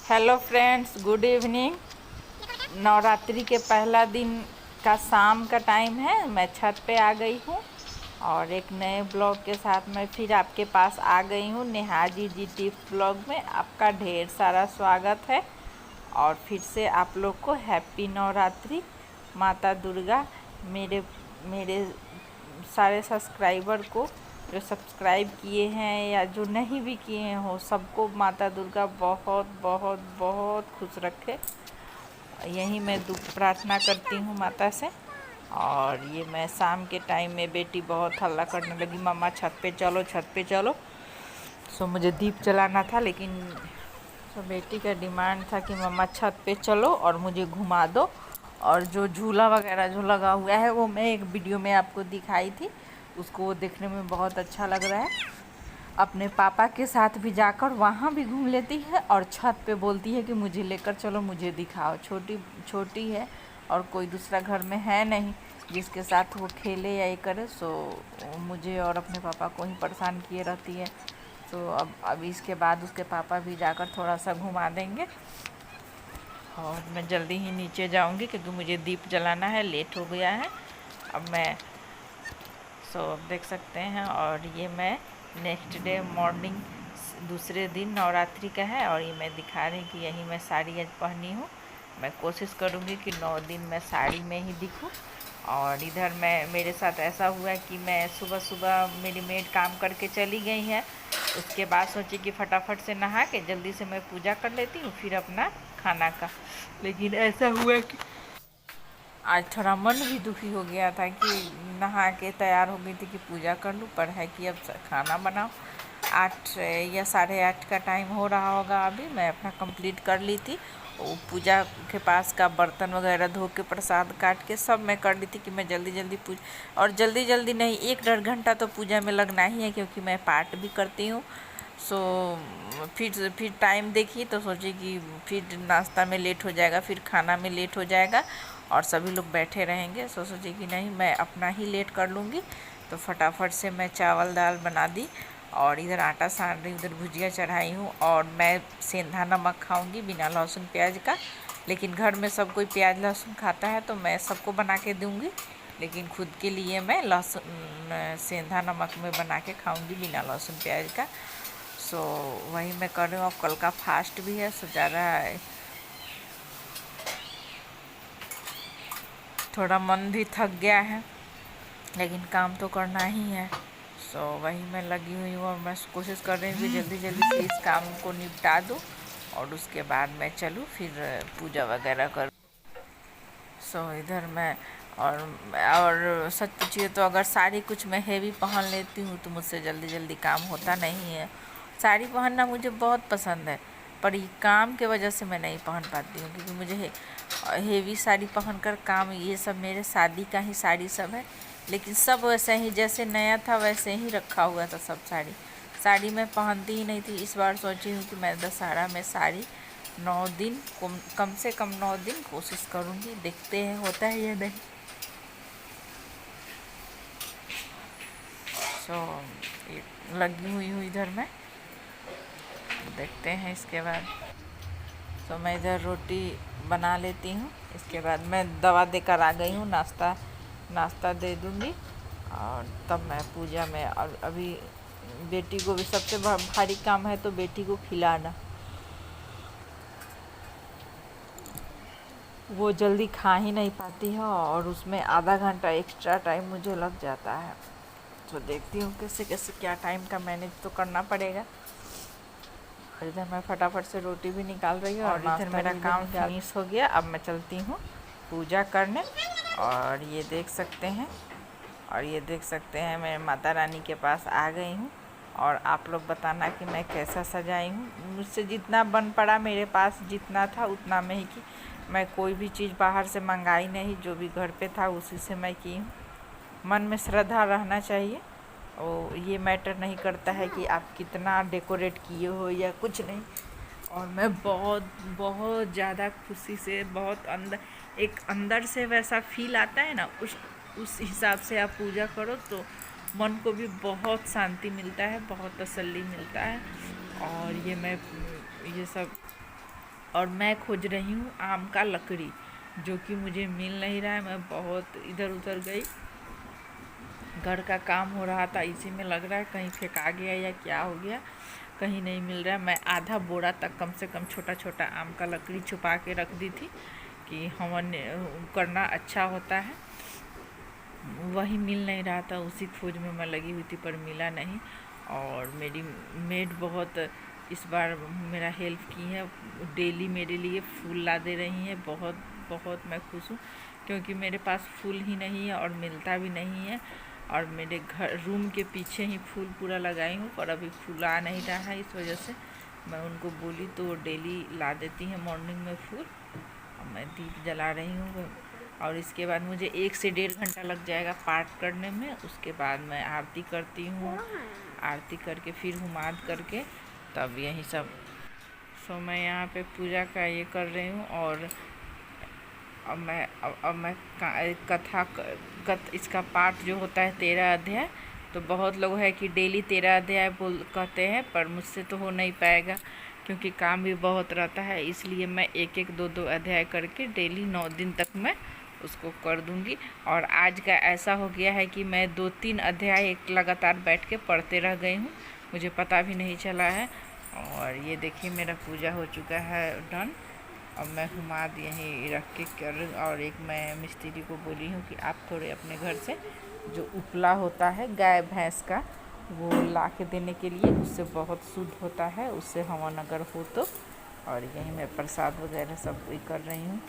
Hello friends, good evening. Navratri के पहला दिन का शाम का टाइम है। मैं छत पे आ गई हूँ और एक नए ब्लॉग के साथ मैं फिर आपके पास आ गई हूँ। नेहा जी टिप्स ब्लॉग में आपका ढेर सारा स्वागत है और फिर से आप लोग को हैप्पी नवरात्रि। माता दुर्गा मेरे मेरे सारे सब्सक्राइबर को, जो सब्सक्राइब किए हैं या जो नहीं भी किए हो, सबको माता दुर्गा बहुत बहुत बहुत खुश रखे। यही मैं प्रार्थना करती हूँ माता से। और ये मैं शाम के टाइम में बेटी बहुत हल्ला करने लगी, मम्मा छत पे चलो छत पे चलो। सो मुझे दीप जलाना था, लेकिन सो बेटी का डिमांड था कि मम्मा छत पे चलो और मुझे घुमा दो। और जो झूला वगैरह जो लगा हुआ है वो मैं एक वीडियो में आपको दिखाई थी, उसको वो देखने में बहुत अच्छा लग रहा है। अपने पापा के साथ भी जाकर वहाँ भी घूम लेती है और छत पे बोलती है कि मुझे लेकर चलो, मुझे दिखाओ। छोटी छोटी है और कोई दूसरा घर में है नहीं जिसके साथ वो खेले या ये करे। सो मुझे और अपने पापा को ही परेशान किए रहती है। तो अब इसके बाद उसके पापा भी जाकर थोड़ा सा घुमा देंगे और मैं जल्दी ही नीचे जाऊंगी क्योंकि मुझे दीप जलाना है, लेट हो गया है अब मैं। अब देख सकते हैं। और ये मैं नेक्स्ट डे मॉर्निंग, दूसरे दिन नवरात्रि का है और ये मैं दिखा रही कि यही मैं साड़ी आज पहनी हूँ। मैं कोशिश करूँगी कि 9 दिन मैं साड़ी में ही दिखूँ। और इधर मैं, मेरे साथ ऐसा हुआ कि मैं सुबह सुबह मेरी मेड काम करके चली गई है। उसके बाद सोची कि फटाफट से नहा के जल्दी से मैं पूजा कर लेती हूँ, फिर अपना खाना का। लेकिन ऐसा हुआ कि आज थोड़ा मन भी दुखी हो गया था कि नहा के तैयार हो गई थी कि पूजा कर लूँ, पर है कि अब खाना बनाओ। 8 या 8:30 का टाइम हो रहा होगा। अभी मैं अपना कंप्लीट कर ली थी। वो पूजा के पास का बर्तन वगैरह धो के, प्रसाद काट के सब मैं कर ली थी कि मैं जल्दी जल्दी और जल्दी जल्दी नहीं, 1-1.5 घंटा तो पूजा में लगना ही है क्योंकि मैं पाठ भी करती हूँ। सो फिर टाइम देखी तो सोची कि फिर नाश्ता में लेट हो जाएगा, फिर खाना में लेट हो जाएगा और सभी लोग बैठे रहेंगे। सोची कि नहीं, मैं अपना ही लेट कर लूँगी। तो फटाफट से मैं चावल दाल बना दी और इधर आटा सान रही, उधर भुजिया चढ़ाई हूँ। और मैं सेंधा नमक खाऊंगी बिना लहसुन प्याज का। लेकिन घर में सब कोई प्याज लहसुन खाता है तो मैं सबको बना के दूँगी, लेकिन खुद के लिए मैं लहसुन सेंधा नमक में बना के खाऊंगी बिना लहसुन प्याज का। सो वही मैं कर रही हूँ। अब कल का फास्ट भी है, सो ज़्यादा थोड़ा मन भी थक गया है, लेकिन काम तो करना ही है। सो वही मैं लगी हुई हूँ और मैं कोशिश कर रही हूँ कि जल्दी जल्दी से इस काम को निपटा दूँ और उसके बाद मैं चलूँ फिर पूजा वगैरह करूँ। सो इधर मैं और सच पूछिए तो अगर साड़ी कुछ मैं हेवी पहन लेती हूँ तो मुझसे जल्दी जल्दी काम होता नहीं है। साड़ी पहनना मुझे बहुत पसंद है, पर ये काम के वजह से मैं नहीं पहन पाती हूँ क्योंकि मुझे हेवी साड़ी पहनकर काम, ये सब मेरे शादी का ही साड़ी सब है। लेकिन सब वैसे ही, जैसे नया था वैसे ही रखा हुआ था सब साड़ी मैं पहनती ही नहीं थी। इस बार सोची हूँ कि मैं दशहरा में साड़ी 9 दिन, कम से कम 9 दिन कोशिश करूँगी। देखते हैं होता है या नहीं। लगी हुई हूँ इधर मैं, देखते हैं इसके बाद। मैं इधर रोटी बना लेती हूँ, इसके बाद मैं दवा देकर आ गई हूँ। नाश्ता दे दूँगी और तब मैं पूजा में। और अभी बेटी को भी सबसे भारी काम है तो बेटी को खिलाना। वो जल्दी खा ही नहीं पाती है और उसमें आधा घंटा एक्स्ट्रा टाइम मुझे लग जाता है। तो देखती हूँ कैसे कैसे क्या टाइम का मैनेज तो करना पड़ेगा। और इधर मैं फटाफट से रोटी भी निकाल रही हूँ और इधर मेरा काम फिनिश हो गया। अब मैं चलती हूँ पूजा करने। और ये देख सकते हैं मैं माता रानी के पास आ गई हूँ। और आप लोग बताना कि मैं कैसा सजाई हूँ। मुझसे जितना बन पड़ा, मेरे पास जितना था उतना में ही की। मैं कोई भी चीज़ बाहर से मंगाई नहीं, जो भी घर पे था उसी से मैं की हूँ। मन में श्रद्धा रहना चाहिए, और ये मैटर नहीं करता है कि आप कितना डेकोरेट किए हो या कुछ नहीं। और मैं बहुत बहुत ज़्यादा खुशी से, बहुत अंदर से वैसा फील आता है ना, उस हिसाब से आप पूजा करो तो मन को भी बहुत शांति मिलता है, बहुत तसल्ली मिलता है। और ये मैं ये सब और मैं खोज रही हूँ आम का लकड़ी, जो कि मुझे मिल नहीं रहा है। मैं बहुत इधर उधर गई, घर का काम हो रहा था, इसी में लग रहा है कहीं फेंका गया या क्या हो गया, कहीं नहीं मिल रहा है। मैं आधा बोरा तक कम से कम छोटा छोटा आम का लकड़ी छुपा के रख दी थी कि हवन करना अच्छा होता है। वही मिल नहीं रहा था, उसी खोज में मैं लगी हुई थी, पर मिला नहीं। और मेरी मेड बहुत इस बार मेरा हेल्प की है, डेली मेरे लिए फूल ला दे रही हैं। बहुत बहुत मैं खुश हूँ, क्योंकि मेरे पास फूल ही नहीं है और मिलता भी नहीं है। और मेरे घर रूम के पीछे ही फूल पूरा लगाई हूँ, पर अभी फूल आ नहीं रहा है। इस वजह से मैं उनको बोली तो वो डेली ला देती हैं मॉर्निंग में फूल। और मैं दीप जला रही हूँ, और इसके बाद मुझे 1 से 1.5 घंटा लग जाएगा पाठ करने में। उसके बाद मैं आरती करती हूँ, आरती करके फिर हुमाद करके तब यही सब। सो मैं यहाँ पे पूजा का ये कर रही हूँ। और अब मैं इसका पाठ जो होता है 13 अध्याय, तो बहुत लोग है कि डेली 13 अध्याय कहते हैं, पर मुझसे तो हो नहीं पाएगा क्योंकि काम भी बहुत रहता है। इसलिए मैं 1-1, 2-2 अध्याय करके डेली 9 दिन तक मैं उसको कर दूंगी। और आज का ऐसा हो गया है कि मैं 2-3 अध्याय एक लगातार बैठ के पढ़ते रह गई हूँ, मुझे पता भी नहीं चला है। और ये देखिए मेरा पूजा हो चुका है डन। अब मैं हुमाद यहीं रख के कर, और एक मैं मिस्त्री को बोली हूँ कि आप थोड़े अपने घर से जो उपला होता है गाय भैंस का, वो ला के देने के लिए, उससे बहुत शुद्ध होता है, उससे हवन अगर हो तो। और यहीं मैं प्रसाद वगैरह सब कर रही हूँ।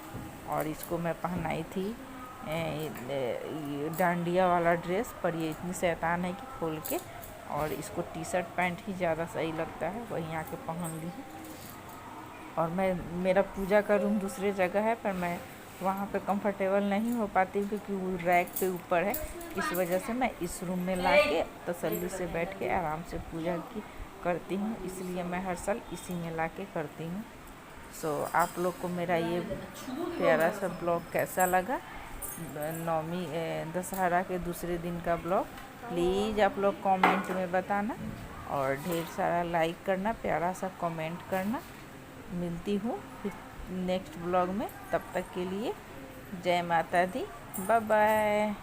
और इसको मैं पहनाई थी डांडिया वाला ड्रेस, पर ये इतनी शैतान है कि खोल के, और इसको टी-शर्ट पैंट ही ज़्यादा सही लगता है, वहीं आके पहन ली हूँ। और मेरा पूजा का रूम दूसरे जगह है, पर मैं वहाँ पे कंफर्टेबल नहीं हो पाती क्योंकि वो रैक पे ऊपर है। इस वजह से मैं इस रूम में ला के तसल्ली से बैठ के आराम से पूजा करती हूँ, इसलिए मैं हर साल इसी में ला के करती हूँ। सो आप लोग को मेरा ये प्यारा सा ब्लॉग कैसा लगा, नवमी दशहरा के दूसरे दिन का ब्लॉग, प्लीज़ आप लोग कमेंट में बताना, और ढेर सारा लाइक करना, प्यारा सा कमेंट करना। मिलती हूँ फिर नेक्स्ट ब्लॉग में, तब तक के लिए जय माता दी, बाय बाय।